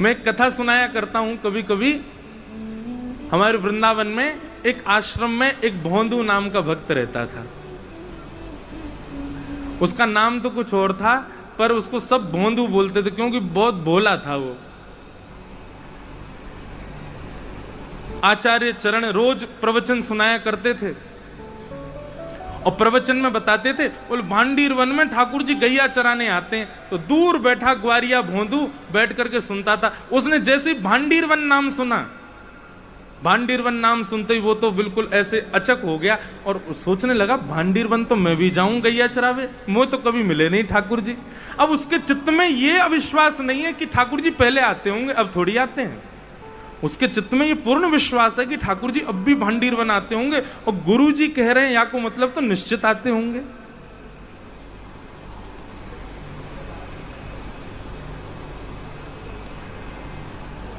मैं एक कथा सुनाया करता हूं कभी कभी। हमारे वृंदावन में एक आश्रम में एक भोंदू नाम का भक्त रहता था। उसका नाम तो कुछ और था, पर उसको सब भोंदू बोलते थे क्योंकि बहुत भोला था वो। आचार्य चरण रोज प्रवचन सुनाया करते थे और प्रवचन में बताते थे, बोले भांडीर वन में ठाकुर जी गैया चराने आते हैं। तो दूर बैठा ग्वारिया भोंदू बैठ करके सुनता था। उसने जैसे ही भांडीर वन नाम सुना, भांडीर वन नाम सुनते ही वो तो बिल्कुल ऐसे अचक हो गया और सोचने लगा, भांडीर वन तो मैं भी जाऊं गैया चरावे, मुझे तो कभी मिले नहीं ठाकुर जी। अब उसके चित्त में ये अविश्वास नहीं है कि ठाकुर जी पहले आते होंगे, अब थोड़ी आते हैं। उसके चित्त में ये पूर्ण विश्वास है कि ठाकुर जी अब भी भांडीर वन आते होंगे और गुरु जी कह रहे हैं या को मतलब तो निश्चित आते होंगे।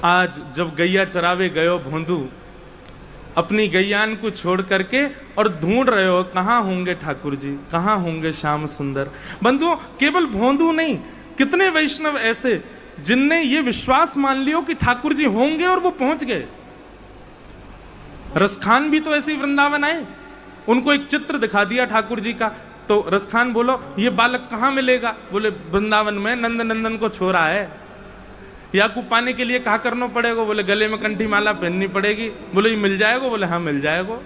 आज जब गैया चरावे गयो भोंदू, अपनी गैयान को छोड़ करके और ढूंढ रहे हो कहां होंगे ठाकुर जी, कहां होंगे श्याम सुंदर। बंधुओं, केवल भोंदू नहीं, कितने वैष्णव ऐसे जिनने ये विश्वास मान लियो कि ठाकुर जी होंगे और वो पहुंच गए। रसखान भी तो ऐसे ही वृंदावन आए, उनको एक चित्र दिखा दिया ठाकुर जी का, तो रसखान बोलो ये बालक कहां मिलेगा, बोले वृंदावन में नंद नंदन को छोरा है। याकूब पाने के लिए कहा करना पड़ेगा, बोले गले में कंठी माला पहननी पड़ेगी। बोले ये मिल जाएगा, बोले हाँ मिल जाएगा।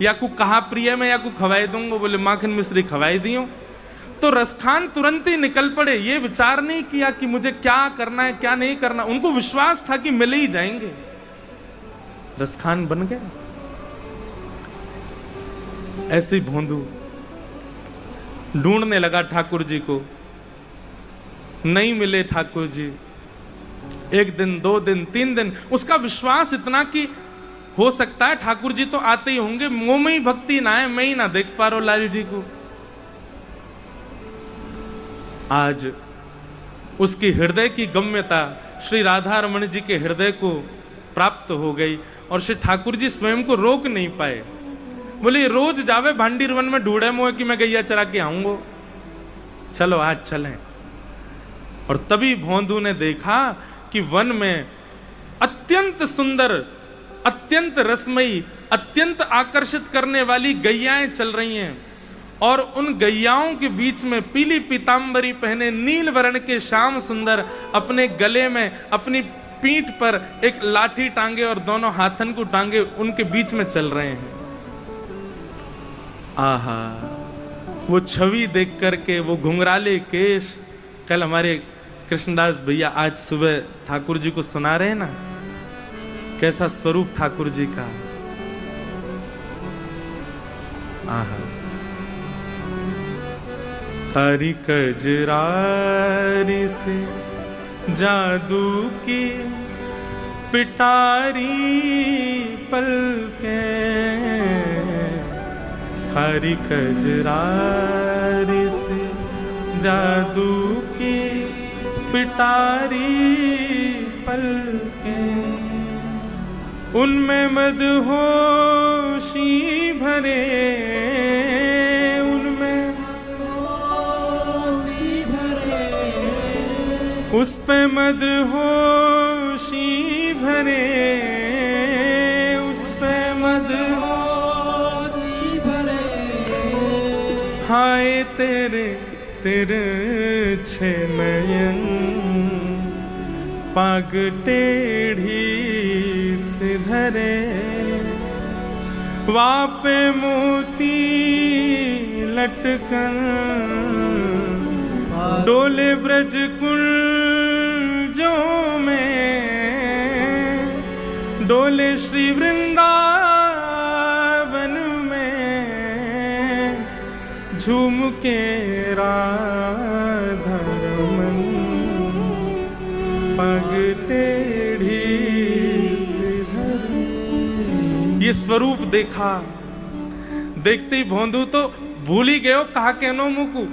याकूब कहा प्रिय में याकूब खवाई दूंगा, बोले माखन मिश्री खवाई दियो। तो रसखान तुरंत ही निकल पड़े, ये विचार नहीं किया कि मुझे क्या करना है क्या नहीं करना, उनको विश्वास था कि मिले ही जाएंगे। रसखान बन गए। ऐसे ही भोंदू ढूंढने लगा ठाकुर जी को, नहीं मिले ठाकुर जी। एक दिन, 2 दिन, 3 दिन, उसका विश्वास इतना कि हो सकता है ठाकुर जी तो आते ही होंगे, मुंह में ही भक्ति ना है, मैं ही ना देख पा रहा हूं लाल जी को। आज उसकी हृदय की गम्यता श्री राधा रमण जी के हृदय को प्राप्त हो गई और श्री ठाकुर जी स्वयं को रोक नहीं पाए। बोले रोज जावे भांडीर वन में ढूंढे मुझे कि मैं गैया चरा के आऊंगा, चलो आज चलें। और तभी भोंदू ने देखा कि वन में अत्यंत सुंदर, अत्यंत रसमयी, अत्यंत आकर्षित करने वाली गैयाएं चल रही हैं और उन गैयाओं के बीच में पीली पीतांबरी पहने नील वर्ण के श्याम सुंदर अपने गले में अपनी पीठ पर एक लाठी टांगे और दोनों हाथन को टांगे उनके बीच में चल रहे हैं। आहा, वो छवि देख करके, वो घुंघराले केश, कल हमारे कृष्णदास भैया आज सुबह ठाकुर जी को सुना रहे हैं ना, कैसा स्वरूप ठाकुर जी का। आहा, तारी कजरारी से जादू की पिटारी पलके, तारी कजरारी से जादू की पिटारी पलके, उनमें मदहोशी भरे, उनमें मदहोशी भरे, उस पे मदहोशी भरे, उस पे मदहोशी भरे, हाय तेरे तेरे छे नयन पाग टेढ़ी से धरे, वापे मोती लटकन, डोले ब्रज कुंजों में, डोले श्री वृंदावन में, झूम के राधा रमन पग टेढ़ी से धरे। ये स्वरूप देखा, देखते ही भोंदू तो भूल ही गए कहा कहनो मुकू,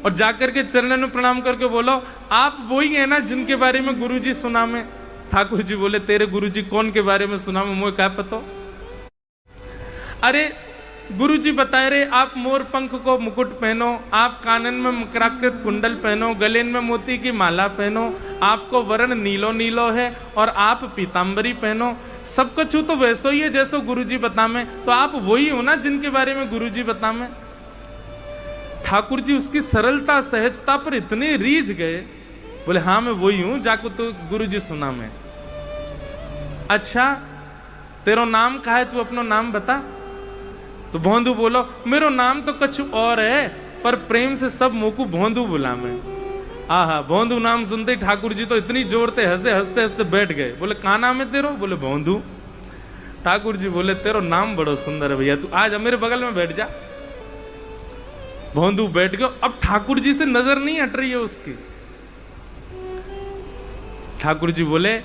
और जाकर के चरणों में प्रणाम करके बोलो आप वही है ना जिनके बारे में गुरुजी सुना में। ठाकुर जी बोले तेरे गुरुजी कौन के बारे में सुना में, मुझे क्या पता। अरे गुरुजी बताए रहे आप मोर पंख को मुकुट पहनो, आप कानन में मकराकृत कुंडल पहनो, गले में मोती की माला पहनो, आपको वर्ण नीलो नीलो है और आप पीतांबरी पहनो। सब कुछ तो वैसो ही है जैसो गुरुजी बतामे। तो आप वही हो ना जिनके बारे में गुरुजी बतामे। ठाकुर जी उसकी सरलता सहजता पर इतने रीझ गए, बोले हाँ मैं वही हूं जाको तो गुरुजी सुना मैं। अच्छा तेरो नाम का है, तू अपनो नाम बता। तो भोंदू बोलो मेरो नाम तो कछु और है, पर प्रेम से सब मोकू भोंदू बुला मैं। आहा, भोंदू नाम सुनते ठाकुर जी तो इतनी जोर से हंसते हंसते बैठ गए। बोले कहाँ नाम है तेरो? बोले भोंदू। ठाकुर जी बोले तेरो नाम बड़ो सुंदर है भैया, तू आज मेरे बगल में बैठ जा। भोंदू बैठ गयो। अब ठाकुर जी से नजर नहीं हट रही है उसकी। ठाकुर जी बोले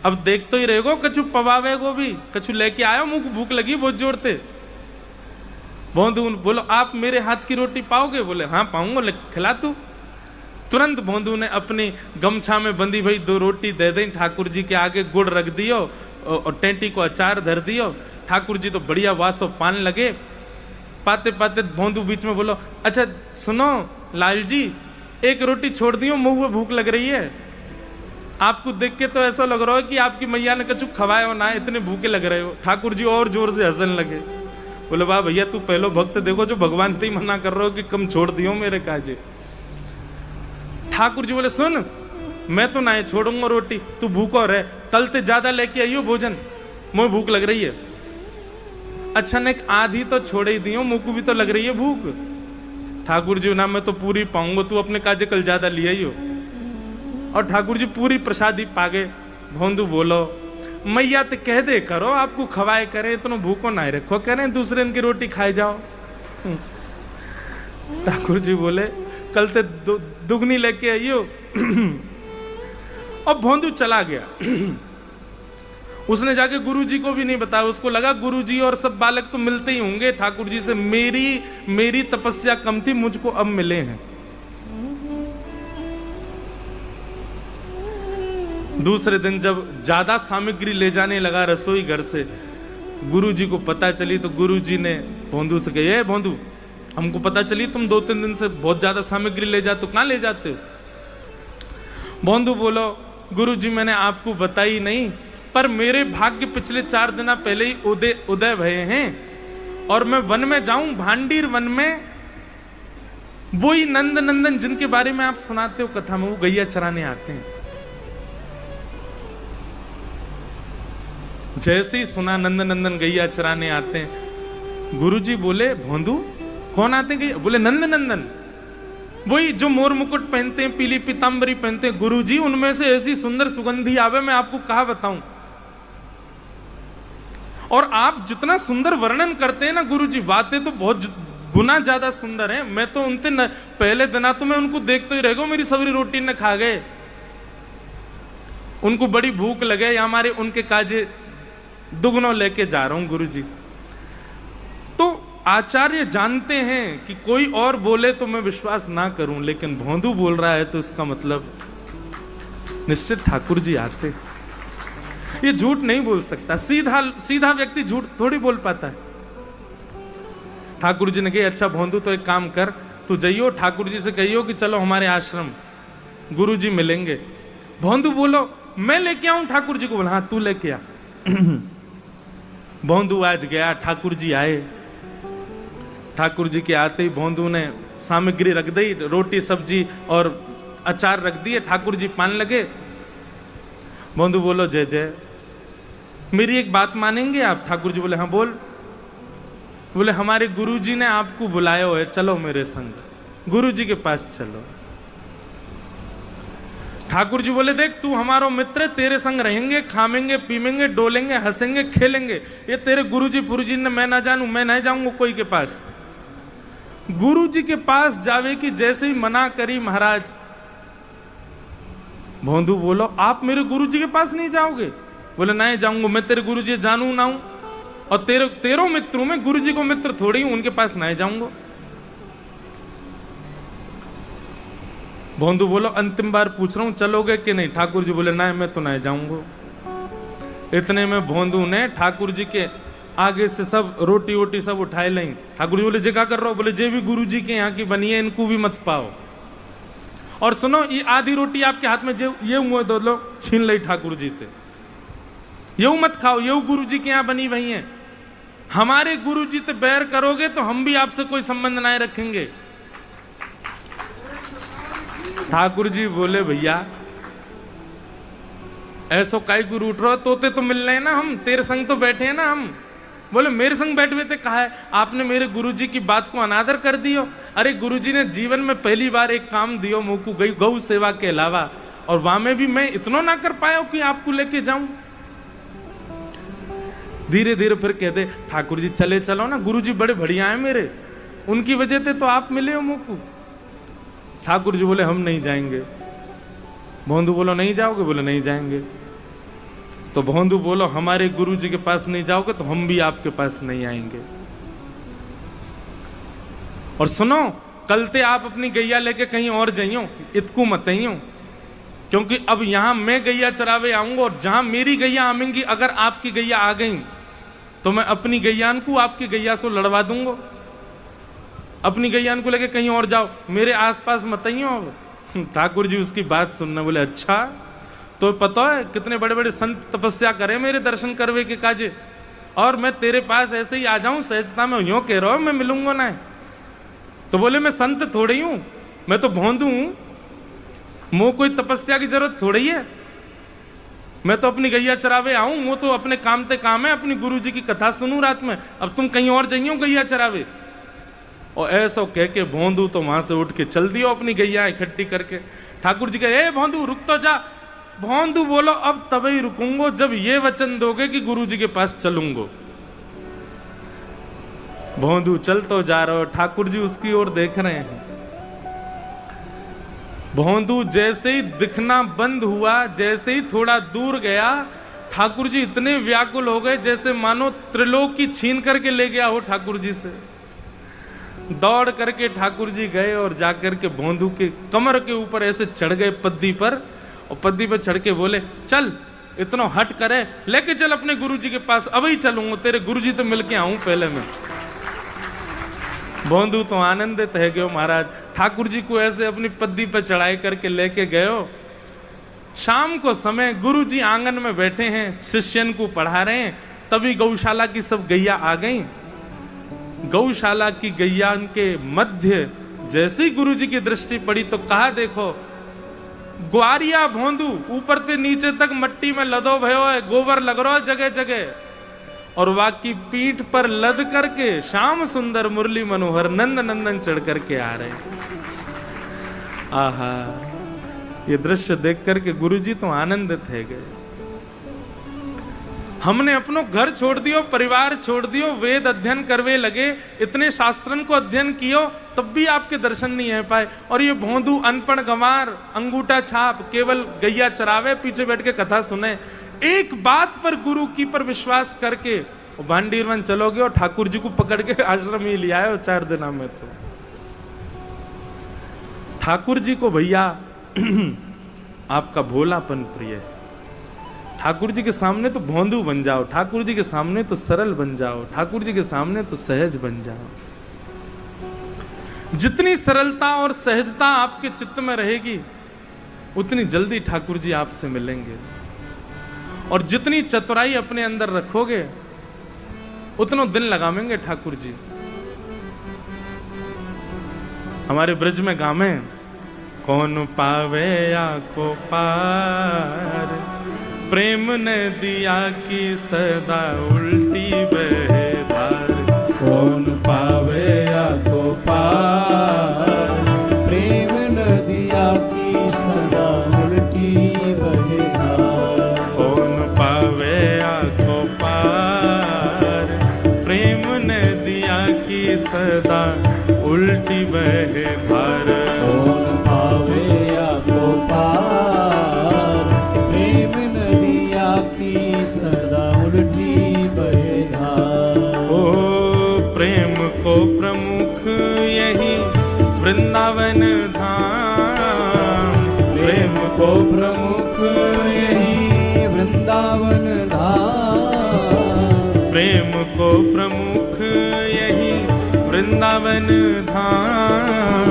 अब देख तो ही रहेगो, कछु पवावेगो भी, कछु लेके आयो, मुझको भूख लगी बहुत जोर से। भोंदू बोलो आप मेरे हाथ की रोटी पाओगे? बोले हाँ पाऊंगा, ले खिला तू। तुरंत भोंदू ने अपनी गमछा में बंधी भाई 2 रोटी दे दी ठाकुर जी के आगे, गुड़ रख दियो और टेंटी को अचार धर दियो। ठाकुर जी तो बढ़िया वासो पान लगे। पाते पाते भोंदू बीच में बोलो अच्छा सुनो लाल जी, एक रोटी छोड़ दियो, मुंह में भूख लग रही है। आपको देख के तो ऐसा लग रहा है कि आपकी मैया ने कछु खवाया हो ना, इतने भूखे लग रहे हो। ठाकुर जी और जोर से हंसने लगे। बोले वाह भैया तू पहलो भक्त देखो जो भगवान ते ही मना कर रहे हो कि कम छोड़ दियो मेरे काजे। ठाकुर जी बोले सुन मैं तो ना छोड़ूंगा रोटी, तू भूखो रहे, कल ते ज्यादा लेके आइयो भोजन, मुझे भूख लग रही है। अच्छा ने एक आधी तो छोड़े ही दियो, मुझ को भी तो लग रही है भूख। ठाकुर जी ना मैं तो पूरी पाऊंगा, तू अपने काजे कल ज्यादा ले आइयो। और ठाकुर जी पूरी प्रसादी पागे। भोंदू बोलो मैया तो कह दे करो आपको खवाए करें, इतना भूखो ना रखो, करें दूसरे इनकी रोटी खाए जाओ। ठाकुर जी बोले कल ते दुगनी लेके आइयो। और भोंदू चला गया। उसने जाके गुरुजी को भी नहीं बताया। उसको लगा गुरुजी और सब बालक तो मिलते ही होंगे ठाकुर जी से, मेरी तपस्या कम थी, मुझको अब मिले हैं। दूसरे दिन जब ज्यादा सामग्री ले जाने लगा रसोई घर से, गुरुजी को पता चली तो गुरुजी ने भोंदू से कहा ये भोंदू हमको पता चली तुम 2-3 दिन से बहुत ज्यादा सामग्री ले जाते हो, कहां ले जाते हो? भोंदू बोलो गुरुजी मैंने आपको बताई नहीं, पर मेरे भाग्य पिछले 4 दिन पहले ही उदय भये हैं और मैं वन में जाऊं, भांडीर वन में वही नंद नंदन जिनके बारे में आप सुनाते हो कथा में, वो गैया चराने आते हैं। जैसे ही सुना नंद नंदन गैया चराने आते हैं, गुरुजी बोले भोंदू कौन आते हैं? बोले नंद नंदन, वही जो मोर मुकुट पहनते हैं, पीली पीतांबरी पहनते हैं। गुरुजी उनमें से ऐसी सुंदर सुगंधी आवे मैं आपको कहा बताऊं। और आप जितना सुंदर वर्णन करते हैं ना गुरुजी, बातें तो बहुत गुना ज्यादा सुंदर हैं। मैं तो उनते पहले दिना तो मैं उनको देखते ही रह गया, मेरी सवरी रोटी न खा गए, उनको बड़ी भूख लगे, हमारे उनके काजे दुगनों लेके जा रहा हूं गुरुजी। तो आचार्य जानते हैं कि कोई और बोले तो मैं विश्वास ना करूं, लेकिन भोंदू बोल रहा है तो इसका मतलब निश्चित ठाकुर जी आते। ये झूठ नहीं बोल सकता, सीधा व्यक्ति झूठ थोड़ी बोल पाता है। ठाकुर जी ने कहा अच्छा भोंदू तो एक काम कर, तू जाइयो ठाकुर जी से कहियो कि चलो हमारे आश्रम, गुरु जी मिलेंगे। भोंदू बोलो मैं लेके आऊं ठाकुर जी को? बोला हाँ तू लेके आ। भोंदू आज गया, ठाकुर जी आए। ठाकुर जी के आते ही भोंदू ने सामग्री रख दी, रोटी सब्जी और अचार रख दिए। ठाकुर जी पान लगे। भोंदू बोलो जय जय, मेरी एक बात मानेंगे आप? ठाकुर जी बोले हाँ बोल। बोले हमारे गुरुजी ने आपको बुलाया है, चलो मेरे संग गुरुजी के पास चलो। ठाकुर जी बोले देख तू हमारा मित्र, तेरे संग रहेंगे, खामेंगे पीमेंगे डोलेंगे हंसेंगे खेलेंगे। ये तेरे गुरुजी पुरुजी ने मैं ना जानू, मैं नहीं जाऊंगा कोई के पास। गुरुजी के पास जावे की जैसे ही मना करी महाराज। भोंदू बोलो आप मेरे गुरुजी के पास नहीं जाओगे? बोले नहीं जाऊंगा, मैं तेरे गुरुजी जानू ना हूं, और तेरो मित्रों में गुरुजी को मित्र थोड़ी हूं, उनके पास नहीं जाऊंगा। भोंदू बोलो अंतिम बार पूछ रहा हूं चलोगे कि नहीं? ठाकुर जी बोले नहीं मैं तो नहीं जाऊंगा। इतने में भोंदू ने ठाकुर जी के आगे से सब रोटी वोटी सब उठाए लें। ठाकुर जी बोले जे क्या कर रहे हो? बोले जे भी गुरु जी के यहाँ की बनी है इनको भी मत पाओ। और सुनो, ये आधी रोटी आपके हाथ में जो ये मुँह दो लो छीन ली ठाकुर जी थे, ये मत खाओ, ये गुरु जी के यहाँ बनी वही है। हमारे गुरु जी से बैर करोगे तो हम भी आपसे कोई संबंध ना रखेंगे। ठाकुर जी बोले भैया ऐसो काई गुरु उठ रहा, तोते तो मिल रहे हैं ना, हम तेरे संग तो बैठे हैं ना हम। बोले मेरे संग बैठे हुए थे, कहा है आपने मेरे गुरुजी की बात को अनादर कर दियो। अरे गुरुजी ने जीवन में पहली बार एक काम दियो मुझको, गई गौ सेवा के अलावा, और वहां में भी मैं इतना ना कर पाया कि आपको लेके जाऊं। धीरे धीरे फिर कहते ठाकुर जी चले चलो ना, गुरुजी बड़े बढ़िया है मेरे, उनकी वजह से तो आप मिले हो मुझको। ठाकुर जी बोले हम नहीं जाएंगे। भोंदू बोलो नहीं जाओगे? बोले नहीं जाएंगे। तो भोंदू बोलो हमारे गुरु जी के पास नहीं जाओगे तो हम भी आपके पास नहीं आएंगे। और सुनो, कल ते आप अपनी गैया लेके कहीं और जाइयो, इतकू मत आइयो, क्योंकि अब यहां मैं गैया चरावे आऊंगा, और जहां मेरी गैया आवेंगी अगर आपकी गैया आ गई तो मैं अपनी गैयान को आपकी गैया से लड़वा दूंगा। अपनी गैयान को लेके कहीं और जाओ, मेरे आसपास मत आइयो। अब ठाकुर जी उसकी बात सुनना, बोले अच्छा, तो पता है कितने बड़े बड़े संत तपस्या करे मेरे दर्शन करवे के काजे, और मैं तेरे पास ऐसे ही आ जाऊं सहजता में, यूं कह रहा हूं मैं मिलूंगा ना। तो बोले मैं संत थोड़ी हूं, मैं तो भोंदू हूं, मुझे कोई तपस्या की जरूरत थोड़ी है, मैं तो अपनी गैया चरावे आऊं, वो तो अपने काम ते काम है, अपनी गुरु जी की कथा सुनूं रात में, अब तुम कहीं और जाइयो गैया चरावे। और ऐसा कह के भोंदू तो वहां से उठ के चल दियो अपनी गैया इकट्ठी करके। ठाकुर जी कहे ए भोंदू रुक तो जा। भोंदू बोलो अब तभी रुकूंगो जब ये वचन दोगे कि गुरु जी के पास चलूंगो। भोंदू चल तो जा रहा हो, ठाकुर जी उसकी ओर देख रहे हैं। भोंदू जैसे ही दिखना बंद हुआ, जैसे ही थोड़ा दूर गया, ठाकुर जी इतने व्याकुल हो गए जैसे मानो त्रिलोक की छीन करके ले गया हो ठाकुर जी से। दौड़ करके ठाकुर जी गए और जाकर के भोंदू के कमर के ऊपर ऐसे चढ़ गए पद्दी पर, और पद्दी पर चढ़ के बोले चल इतना हट करे, लेके चल अपने गुरुजी के पास, अभी चलूंगा, तेरे गुरुजी तो मिलके आऊं पहले मैं। भोंदू तो आनंदित है गयो महाराज, ठाकुर जी को ऐसे अपनी पद्दी पर चढ़ाई करके लेके गयो। शाम को समय गुरुजी आंगन में बैठे हैं, शिष्यन को पढ़ा रहे हैं, तभी गौशाला की सब गैया आ गई। गौशाला की गैया के मध्य जैसे ही गुरुजी की दृष्टि पड़ी तो कहा देखो ग्वारिया भोंदू ऊपर से नीचे तक मट्टी में लदो भयो है, गोबर लग रहा है जगह जगह, और वाकी पीठ पर लद करके श्याम सुंदर मुरली मनोहर नंद नंदन चढ़ करके आ रहे। आहा, ये दृश्य देख करके गुरुजी तो आनंदित है गए। हमने अपनो घर छोड़ दियो, परिवार छोड़ दियो, वेद अध्ययन करवे लगे, इतने शास्त्रन को अध्ययन कियो, तब भी आपके दर्शन नहीं है पाए। और ये भोंदू अनपढ़ गंवार, अंगूठा छाप, केवल गैया चरावे, पीछे बैठ के कथा सुने। एक बात पर गुरु की पर विश्वास करके भांडीरवन चलोगे और ठाकुर जी को पकड़ के आश्रम ही लिया है 4 दिनों में। तो ठाकुर जी को भैया आपका भोलापन प्रिय है। ठाकुर जी के सामने तो भोंदू बन जाओ, ठाकुर जी के सामने तो सरल बन जाओ, ठाकुर जी के सामने तो सहज बन जाओ। जितनी सरलता और सहजता आपके चित्त में रहेगी उतनी जल्दी ठाकुर जी आपसे मिलेंगे, और जितनी चतुराई अपने अंदर रखोगे उतना दिन लगावेंगे ठाकुर जी। हमारे ब्रज में गावे कौन पावे या को पार, प्रेम ने दिया की सदा उल्टी बहे धार। कौन पावे या को पार, प्रेम ने दिया की सदा उल्टी बहे धार। कौन पावे या को पार, प्रेम ने दिया की सदा उल्टी बहे धार। कौन पावे या को पार, प्रेम ने दिया की सदा उल्टी बहे धार। ओ प्रेम को प्रमुख यही वृंदावन धाम, प्रेम को प्रमुख यही वृंदावन धाम। प्रेम को प्रमुख यही वृंदावन धाम।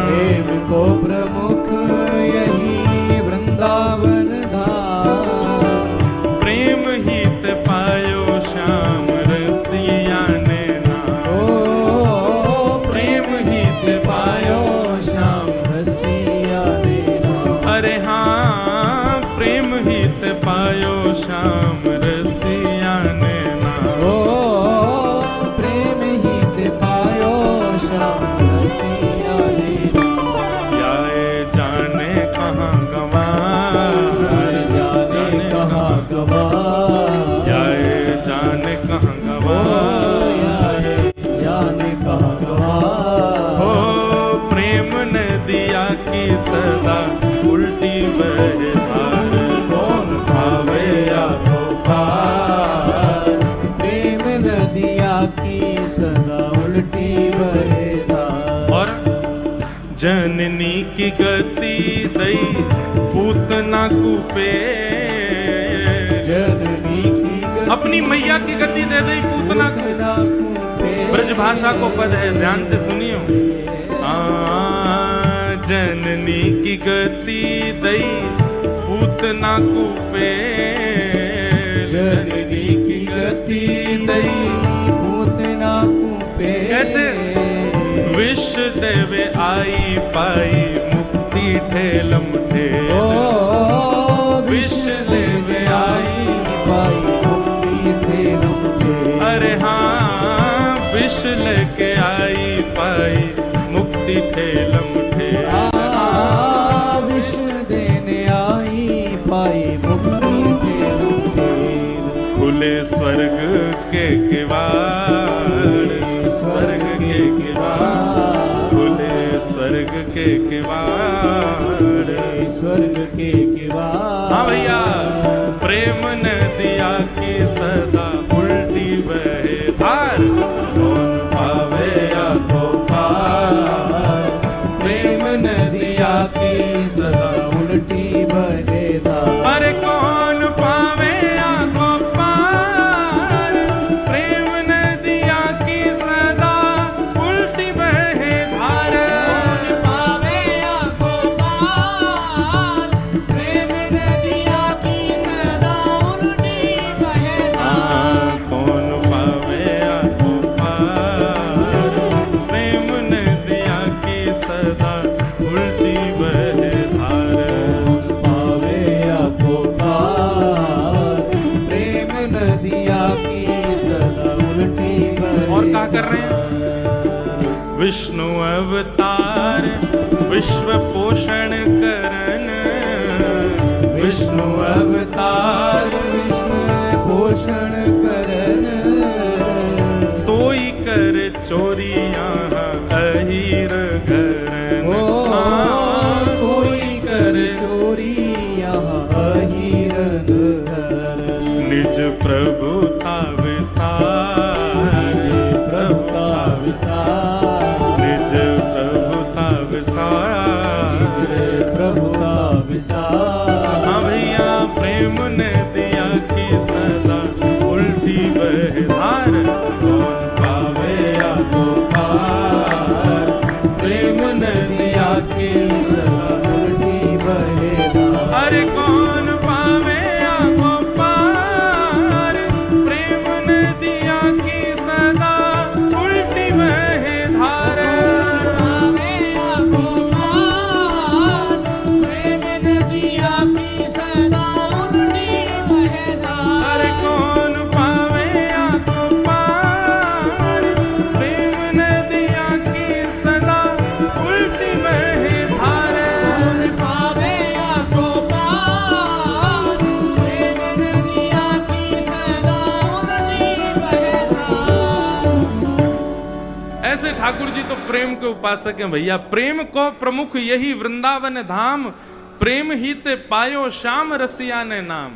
प्रेम को प्रमुख यही वृंदावन धाम। प्रेम हित पायो श्याम रसिया ने नाम। ओ प्रेम हित पायो श्याम रसिया ने नाम। अरे हाँ प्रेम हित पायो श्याम रसिया ने नाम। ओ प्रेम हित पायो श्याम रसिया ने नाम। जाए जाने कहाँ गवा, जाने कहाँ गवा, जाए जाने कहाँ गवा, जाने कहाँ गवा। हो प्रेम नदिया की सदा उल्टी बहे धार। कौन भावे या को पार। प्रेम नदिया की सदा उल्टी बहे धार। और जननी की गति दई पूतना कूपे। जननी की गति अपनी मैया की गति दे दई पूतना को। पूतना कूपे। ब्रज भाषा को पद है, ध्यान से सुनियो। जननी की गति दई पूतना कूपे। जननी की गति दई पूतना कूपे। कैसे? विष देवे आई पाई मुक्ति ठेलम ठे। ओ विष देवे आई पाई मुक्ति ठेलम ठे। अरे हाँ विष लेके आई पाई मुक्ति ठेलम ठे। विष देने आई पाई मुक्ति ठेलम ठे। खुले स्वर्ग के किवाड़, स्वर्ग के किवाड़, खुले स्वर्ग के किवाड़, स्वर्ग के किवाड़। हाँ भैया प्रेम नदिया की सदा उल्टी बहे धार। कौन पावे या को पार। प्रेम नदिया की सदा उल्टी बहे धार। अरे कौन पावे या को पार। प्रेम नदिया की सदा उल्टी बहे धार। कौन पावे या को पार। प्रेम नदिया की सदा उल्टी बहे धार। कौन पावे या को पार। प्रेम नदिया की सदा उल्टी बहे धार। पावे या को पार। प्रेम नदिया की सदा उल्टी बहे। और क्या कर रहे हैं? विष्णु अवतार विश्व पोषण करन। विष्णु अवतार विश्व पोषण करन। सोई कर चोरियां अहीर घरन। ओ सोई कर चोरी यहाँ अहीरन घरन। निज प्रभुता विसार। प्रभुता विसार। निज प्रभुता विसार। प्रभुता विसार। हाँ भैया प्रेम नदिया की सदा उल्टी बहे धार। कौन पावे या को पार। प्रेम नदिया की सदा उल्टी बहे धार। अरे कौन पावे या को पार। प्रेम नदिया की सदा उल्टी बहे धार। पावे या को पार। प्रेम नदिया की सदा उल्टी बहे धार। अरे कौन पावे या को पार। प्रेम नदिया की सदा उल्टी बहे धार। कौन पावे या को पार। प्रेम नदिया की सदा उल्टी बहे धार। ऐसे ठाकुर जी तो प्रेम के उपासक हैं भैया। प्रेम को प्रमुख यही वृंदावन धाम। प्रेम ही ते पायो श्याम रसिया ने नाम।